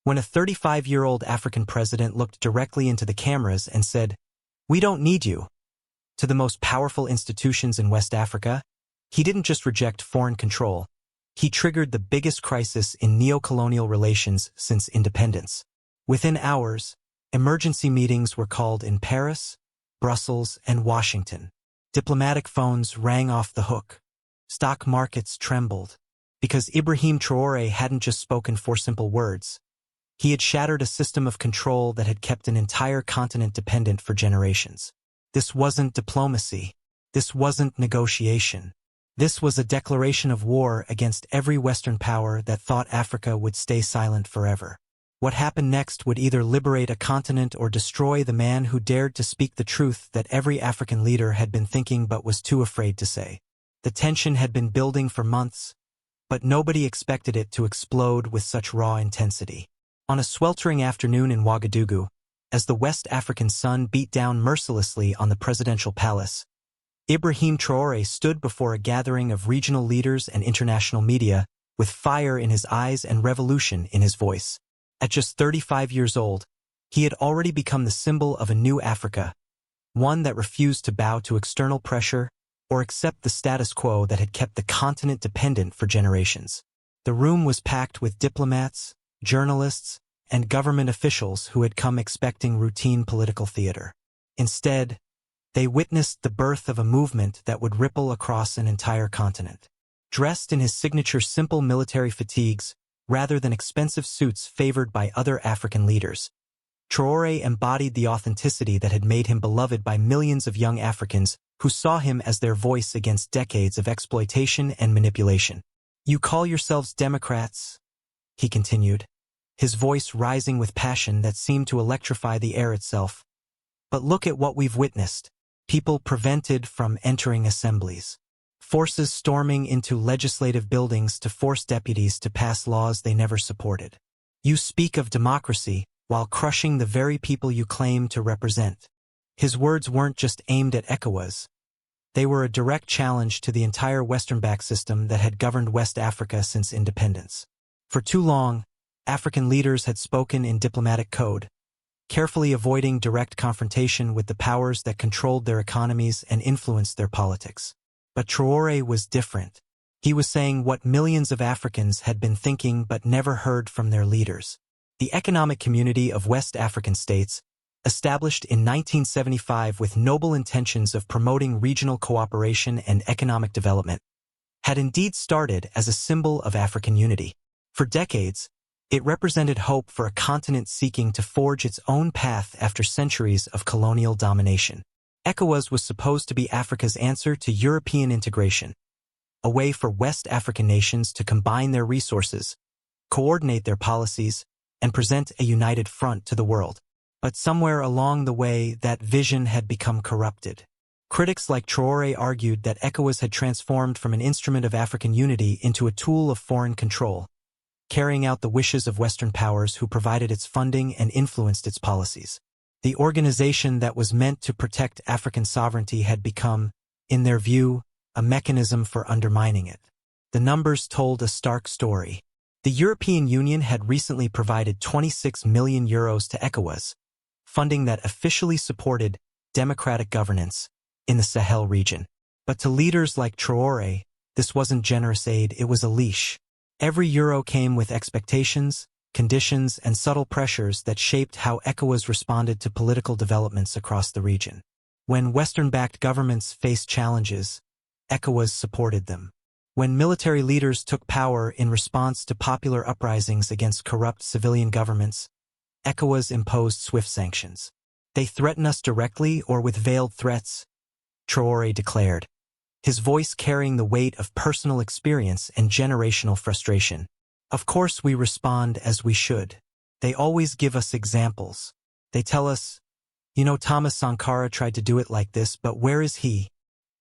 when a 35-year-old African president looked directly into the cameras and said, "We don't need you," to the most powerful institutions in West Africa, he didn't just reject foreign control. He triggered the biggest crisis in neo-colonial relations since independence. Within hours, emergency meetings were called in Paris, Brussels, and Washington. Diplomatic phones rang off the hook. Stock markets trembled. Because Ibrahim Traoré hadn't just spoken four simple words. He had shattered a system of control that had kept an entire continent dependent for generations. This wasn't diplomacy. This wasn't negotiation. This was a declaration of war against every Western power that thought Africa would stay silent forever. What happened next would either liberate a continent or destroy the man who dared to speak the truth that every African leader had been thinking but was too afraid to say. The tension had been building for months, but nobody expected it to explode with such raw intensity. On a sweltering afternoon in Ouagadougou, as the West African sun beat down mercilessly on the presidential palace, Ibrahim Traoré stood before a gathering of regional leaders and international media with fire in his eyes and revolution in his voice. At just 35 years old, he had already become the symbol of a new Africa, one that refused to bow to external pressure or accept the status quo that had kept the continent dependent for generations. The room was packed with diplomats, journalists, and government officials who had come expecting routine political theater. Instead, they witnessed the birth of a movement that would ripple across an entire continent. Dressed in his signature simple military fatigues, rather than expensive suits favored by other African leaders, Traoré embodied the authenticity that had made him beloved by millions of young Africans who saw him as their voice against decades of exploitation and manipulation. "You call yourselves Democrats," he continued, his voice rising with passion that seemed to electrify the air itself. "But look at what we've witnessed. People prevented from entering assemblies. Forces storming into legislative buildings to force deputies to pass laws they never supported. You speak of democracy while crushing the very people you claim to represent." His words weren't just aimed at ECOWAS. They were a direct challenge to the entire Western-backed system that had governed West Africa since independence. For too long, African leaders had spoken in diplomatic code, carefully avoiding direct confrontation with the powers that controlled their economies and influenced their politics. But Traoré was different. He was saying what millions of Africans had been thinking but never heard from their leaders. The Economic Community of West African States, established in 1975 with noble intentions of promoting regional cooperation and economic development, had indeed started as a symbol of African unity. For decades, it represented hope for a continent seeking to forge its own path after centuries of colonial domination. ECOWAS was supposed to be Africa's answer to European integration, a way for West African nations to combine their resources, coordinate their policies, and present a united front to the world. But somewhere along the way, that vision had become corrupted. Critics like Traoré argued that ECOWAS had transformed from an instrument of African unity into a tool of foreign control, carrying out the wishes of Western powers who provided its funding and influenced its policies. The organization that was meant to protect African sovereignty had become, in their view, a mechanism for undermining it. The numbers told a stark story. The European Union had recently provided €26 million to ECOWAS, funding that officially supported democratic governance in the Sahel region. But to leaders like Traoré, this wasn't generous aid, it was a leash. Every euro came with expectations, conditions, and subtle pressures that shaped how ECOWAS responded to political developments across the region. When Western-backed governments faced challenges, ECOWAS supported them. When military leaders took power in response to popular uprisings against corrupt civilian governments, ECOWAS imposed swift sanctions. "They threaten us directly or with veiled threats," Traoré declared, his voice carrying the weight of personal experience and generational frustration. "Of course we respond as we should. They always give us examples. They tell us, Thomas Sankara tried to do it like this, but where is he?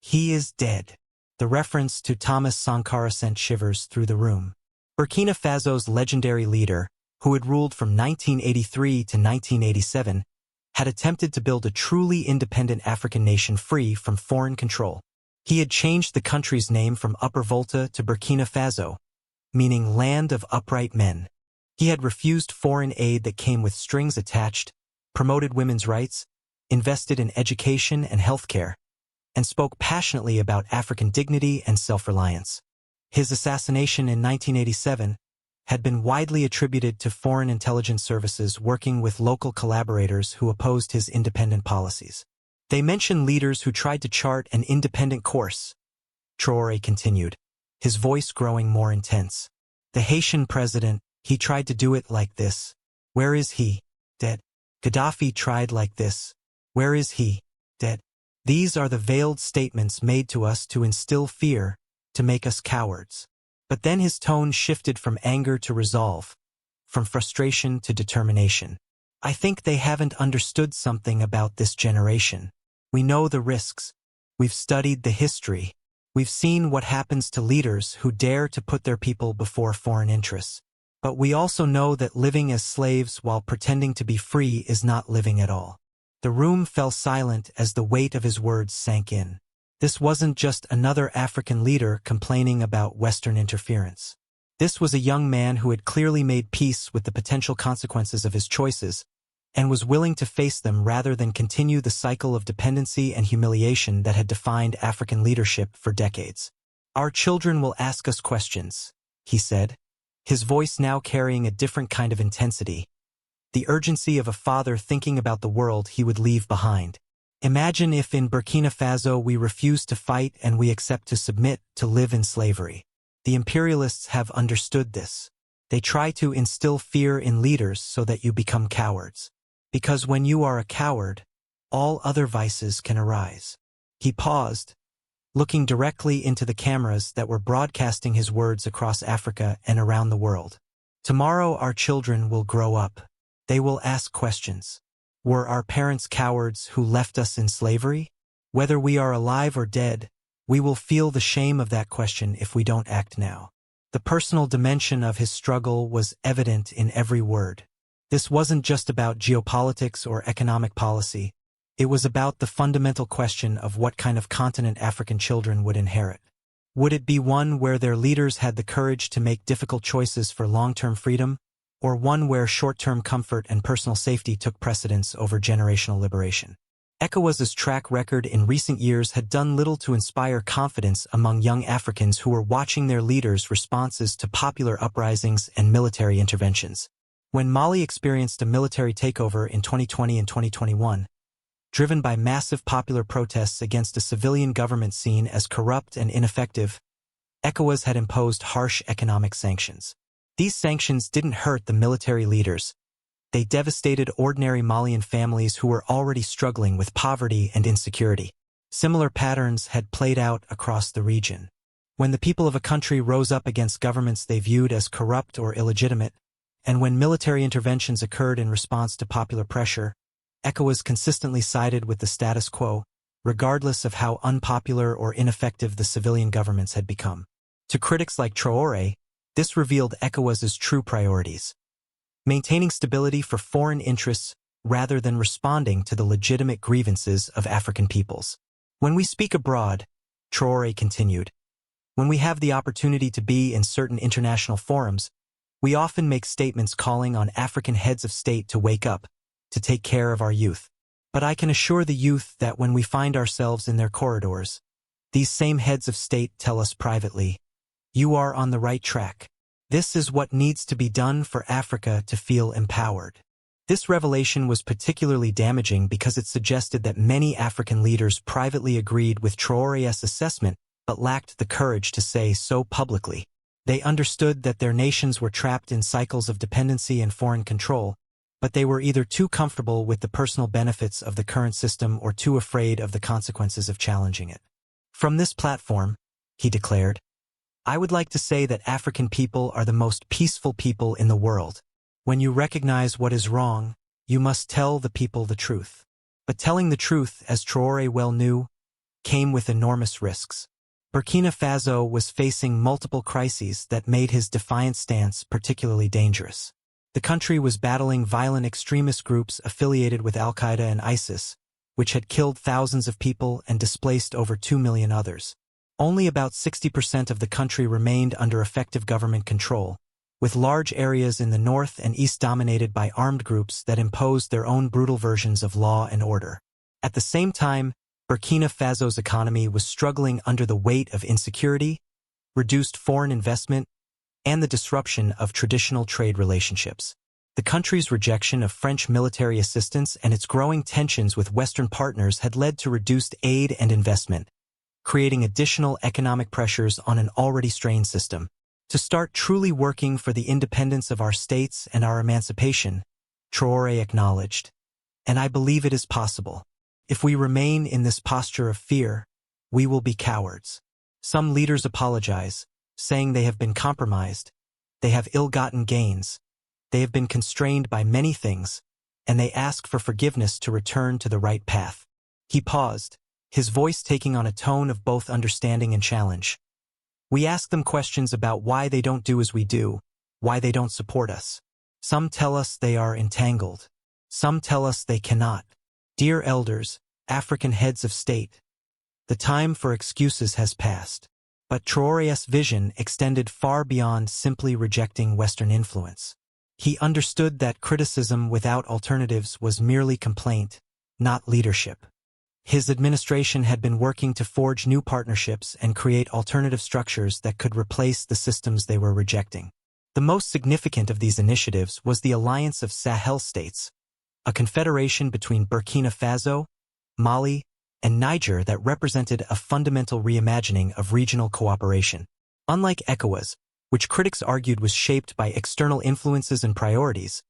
He is dead." The reference to Thomas Sankara sent shivers through the room. Burkina Faso's legendary leader, who had ruled from 1983 to 1987, had attempted to build a truly independent African nation free from foreign control. He had changed the country's name from Upper Volta to Burkina Faso, meaning land of upright men. He had refused foreign aid that came with strings attached, promoted women's rights, invested in education and healthcare, and spoke passionately about African dignity and self-reliance. His assassination in 1987 had been widely attributed to foreign intelligence services working with local collaborators who opposed his independent policies. They mentioned leaders who tried to chart an independent course. Traoré continued, his voice growing more intense. The Haitian president, he tried to do it like this. Where is he? Dead. Gaddafi tried like this. Where is he? Dead. These are the veiled statements made to us to instill fear, to make us cowards. But then his tone shifted from anger to resolve, from frustration to determination. I think they haven't understood something about this generation. We know the risks. We've studied the history. We've seen what happens to leaders who dare to put their people before foreign interests. But we also know that living as slaves while pretending to be free is not living at all. The room fell silent as the weight of his words sank in. This wasn't just another African leader complaining about Western interference. This was a young man who had clearly made peace with the potential consequences of his choices and was willing to face them rather than continue the cycle of dependency and humiliation that had defined African leadership for decades. Our children will ask us questions, he said, his voice now carrying a different kind of intensity, the urgency of a father thinking about the world he would leave behind. Imagine if in Burkina Faso we refuse to fight and we accept to submit, to live in slavery. The imperialists have understood this. They try to instill fear in leaders so that you become cowards. Because when you are a coward, all other vices can arise. He paused, looking directly into the cameras that were broadcasting his words across Africa and around the world. Tomorrow our children will grow up. They will ask questions. Were our parents cowards who left us in slavery? Whether we are alive or dead, we will feel the shame of that question if we don't act now. The personal dimension of his struggle was evident in every word. This wasn't just about geopolitics or economic policy. It was about the fundamental question of what kind of continent African children would inherit. Would it be one where their leaders had the courage to make difficult choices for long-term freedom, or one where short-term comfort and personal safety took precedence over generational liberation? ECOWAS's track record in recent years had done little to inspire confidence among young Africans who were watching their leaders' responses to popular uprisings and military interventions. When Mali experienced a military takeover in 2020 and 2021, driven by massive popular protests against a civilian government seen as corrupt and ineffective, ECOWAS had imposed harsh economic sanctions. These sanctions didn't hurt the military leaders. They devastated ordinary Malian families who were already struggling with poverty and insecurity. Similar patterns had played out across the region. When the people of a country rose up against governments they viewed as corrupt or illegitimate, and when military interventions occurred in response to popular pressure, ECOWAS consistently sided with the status quo, regardless of how unpopular or ineffective the civilian governments had become. To critics like Traoré, this revealed ECOWAS's true priorities: maintaining stability for foreign interests rather than responding to the legitimate grievances of African peoples. When we speak abroad, Traoré continued, when we have the opportunity to be in certain international forums, we often make statements calling on African heads of state to wake up, to take care of our youth. But I can assure the youth that when we find ourselves in their corridors, these same heads of state tell us privately, you are on the right track. This is what needs to be done for Africa to feel empowered. This revelation was particularly damaging because it suggested that many African leaders privately agreed with Traoré's assessment but lacked the courage to say so publicly. They understood that their nations were trapped in cycles of dependency and foreign control, but they were either too comfortable with the personal benefits of the current system or too afraid of the consequences of challenging it. From this platform, he declared, I would like to say that African people are the most peaceful people in the world. When you recognize what is wrong, you must tell the people the truth. But telling the truth, as Traoré well knew, came with enormous risks. Burkina Faso was facing multiple crises that made his defiant stance particularly dangerous. The country was battling violent extremist groups affiliated with Al-Qaeda and ISIS, which had killed thousands of people and displaced over 2 million others. Only about 60% of the country remained under effective government control, with large areas in the north and east dominated by armed groups that imposed their own brutal versions of law and order. At the same time, Burkina Faso's economy was struggling under the weight of insecurity, reduced foreign investment, and the disruption of traditional trade relationships. The country's rejection of French military assistance and its growing tensions with Western partners had led to reduced aid and investment, creating additional economic pressures on an already strained system. To start truly working for the independence of our states and our emancipation, Traoré acknowledged, and I believe it is possible. If we remain in this posture of fear, we will be cowards. Some leaders apologize, saying they have been compromised, they have ill-gotten gains, they have been constrained by many things, and they ask for forgiveness to return to the right path. He paused, his voice taking on a tone of both understanding and challenge. We ask them questions about why they don't do as we do, why they don't support us. Some tell us they are entangled. Some tell us they cannot. Dear elders, African heads of state, the time for excuses has passed. But Traoré's vision extended far beyond simply rejecting Western influence. He understood that criticism without alternatives was merely complaint, not leadership. His administration had been working to forge new partnerships and create alternative structures that could replace the systems they were rejecting. The most significant of these initiatives was the Alliance of Sahel States, a confederation between Burkina Faso, Mali, and Niger that represented a fundamental reimagining of regional cooperation. Unlike ECOWAS, which critics argued was shaped by external influences and priorities,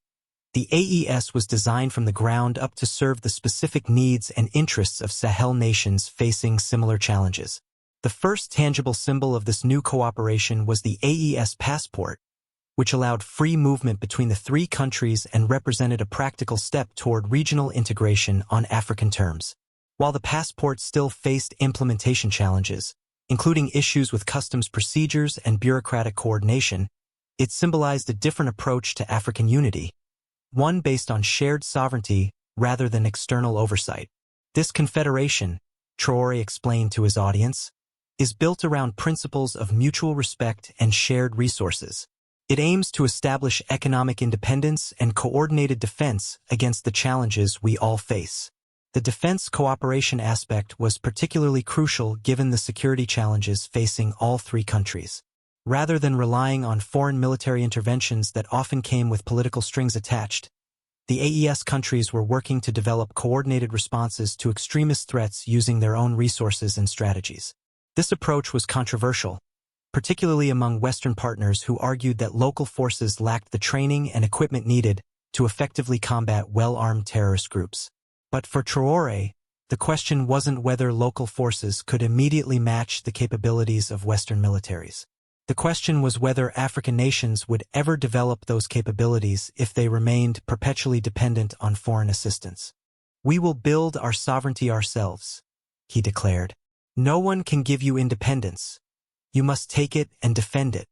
the AES was designed from the ground up to serve the specific needs and interests of Sahel nations facing similar challenges. The first tangible symbol of this new cooperation was the AES passport, which allowed free movement between the three countries and represented a practical step toward regional integration on African terms. While the passport still faced implementation challenges, including issues with customs procedures and bureaucratic coordination, it symbolized a different approach to African unity, one based on shared sovereignty rather than external oversight. This confederation, Traoré explained to his audience, is built around principles of mutual respect and shared resources. It aims to establish economic independence and coordinated defense against the challenges we all face. The defense cooperation aspect was particularly crucial given the security challenges facing all three countries. Rather than relying on foreign military interventions that often came with political strings attached, the AES countries were working to develop coordinated responses to extremist threats using their own resources and strategies. This approach was controversial, particularly among Western partners who argued that local forces lacked the training and equipment needed to effectively combat well-armed terrorist groups. But for Traoré, the question wasn't whether local forces could immediately match the capabilities of Western militaries. The question was whether African nations would ever develop those capabilities if they remained perpetually dependent on foreign assistance. "We will build our sovereignty ourselves," he declared. "No one can give you independence. You must take it and defend it."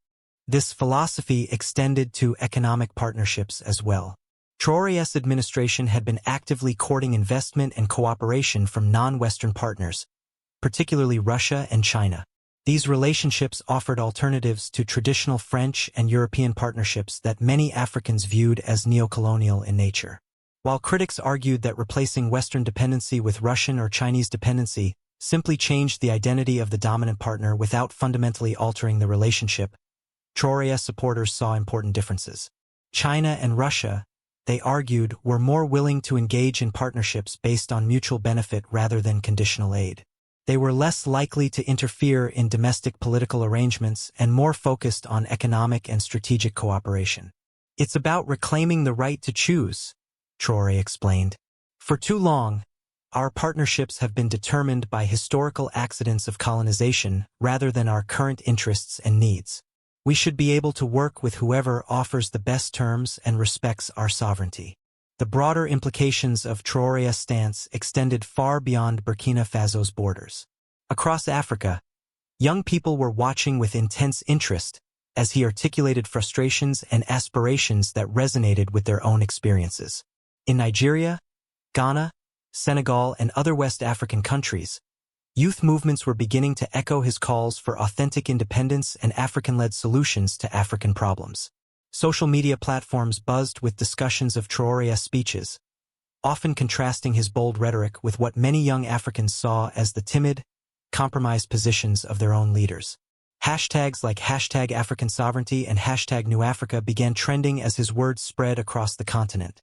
This philosophy extended to economic partnerships as well. Traoré's administration had been actively courting investment and cooperation from non-Western partners, particularly Russia and China. These relationships offered alternatives to traditional French and European partnerships that many Africans viewed as neocolonial in nature. While critics argued that replacing Western dependency with Russian or Chinese dependency simply changed the identity of the dominant partner without fundamentally altering the relationship, Traoré supporters saw important differences. China and Russia, they argued, were more willing to engage in partnerships based on mutual benefit rather than conditional aid. They were less likely to interfere in domestic political arrangements and more focused on economic and strategic cooperation. "It's about reclaiming the right to choose," Traoré explained. "For too long, our partnerships have been determined by historical accidents of colonization rather than our current interests and needs. We should be able to work with whoever offers the best terms and respects our sovereignty." The broader implications of Traoré's stance extended far beyond Burkina Faso's borders. Across Africa, young people were watching with intense interest as he articulated frustrations and aspirations that resonated with their own experiences. In Nigeria, Ghana, Senegal, and other West African countries, youth movements were beginning to echo his calls for authentic independence and African-led solutions to African problems. Social media platforms buzzed with discussions of Traoré's speeches, often contrasting his bold rhetoric with what many young Africans saw as the timid, compromised positions of their own leaders. Hashtags like #African Sovereignty and #NewAfrica began trending as his words spread across the continent,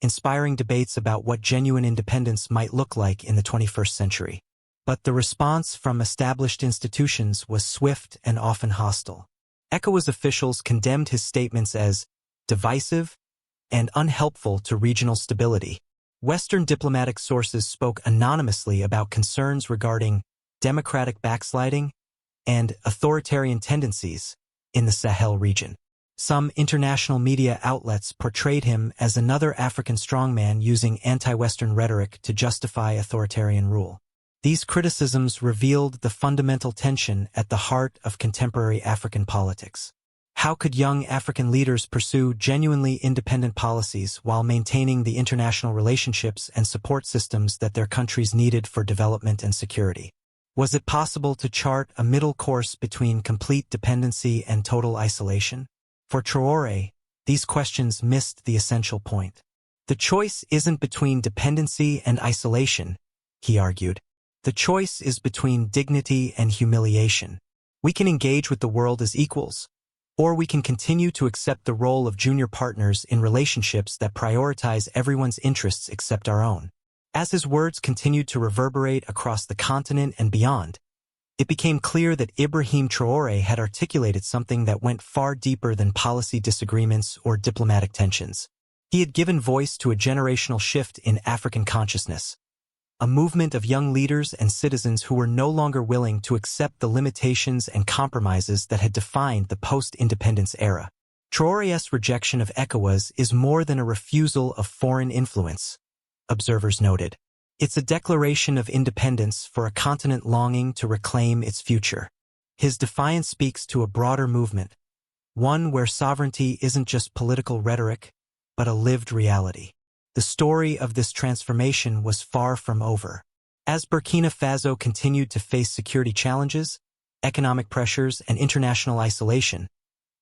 inspiring debates about what genuine independence might look like in the 21st century. But the response from established institutions was swift and often hostile. ECOWAS officials condemned his statements as divisive and unhelpful to regional stability. Western diplomatic sources spoke anonymously about concerns regarding democratic backsliding and authoritarian tendencies in the Sahel region. Some international media outlets portrayed him as another African strongman using anti-Western rhetoric to justify authoritarian rule. These criticisms revealed the fundamental tension at the heart of contemporary African politics. How could young African leaders pursue genuinely independent policies while maintaining the international relationships and support systems that their countries needed for development and security? Was it possible to chart a middle course between complete dependency and total isolation? For Traoré, these questions missed the essential point. The choice isn't between dependency and isolation, he argued. The choice is between dignity and humiliation. We can engage with the world as equals, or we can continue to accept the role of junior partners in relationships that prioritize everyone's interests except our own. As his words continued to reverberate across the continent and beyond, it became clear that Ibrahim Traoré had articulated something that went far deeper than policy disagreements or diplomatic tensions. He had given voice to a generational shift in African consciousness, a movement of young leaders and citizens who were no longer willing to accept the limitations and compromises that had defined the post-independence era. Traoré's rejection of ECOWAS is more than a refusal of foreign influence, observers noted. It's a declaration of independence for a continent longing to reclaim its future. His defiance speaks to a broader movement, one where sovereignty isn't just political rhetoric, but a lived reality. The story of this transformation was far from over. As Burkina Faso continued to face security challenges, economic pressures, and international isolation,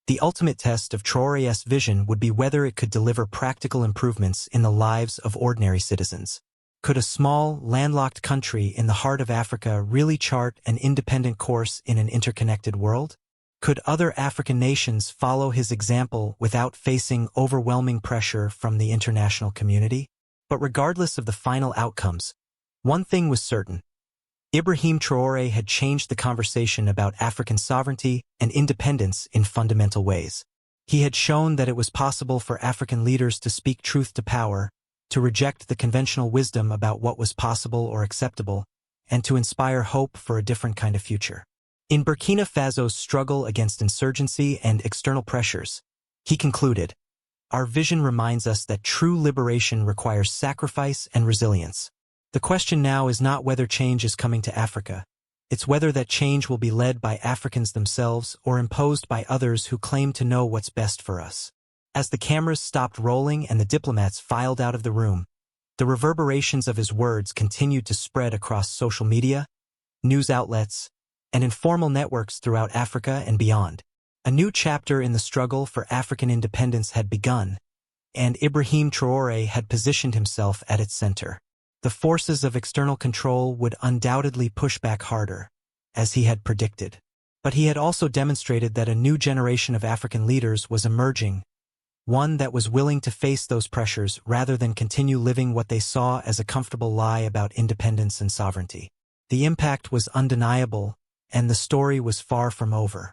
the ultimate test of Traoré's vision would be whether it could deliver practical improvements in the lives of ordinary citizens. Could a small, landlocked country in the heart of Africa really chart an independent course in an interconnected world? Could other African nations follow his example without facing overwhelming pressure from the international community? But regardless of the final outcomes, one thing was certain. Ibrahim Traoré had changed the conversation about African sovereignty and independence in fundamental ways. He had shown that it was possible for African leaders to speak truth to power, to reject the conventional wisdom about what was possible or acceptable, and to inspire hope for a different kind of future. In Burkina Faso's struggle against insurgency and external pressures, he concluded, "Our vision reminds us that true liberation requires sacrifice and resilience. The question now is not whether change is coming to Africa. It's whether that change will be led by Africans themselves or imposed by others who claim to know what's best for us." As the cameras stopped rolling and the diplomats filed out of the room, the reverberations of his words continued to spread across social media, news outlets, and informal networks throughout Africa and beyond. A new chapter in the struggle for African independence had begun, and Ibrahim Traoré had positioned himself at its center. The forces of external control would undoubtedly push back harder, as he had predicted. But he had also demonstrated that a new generation of African leaders was emerging, one that was willing to face those pressures rather than continue living what they saw as a comfortable lie about independence and sovereignty. The impact was undeniable, and the story was far from over.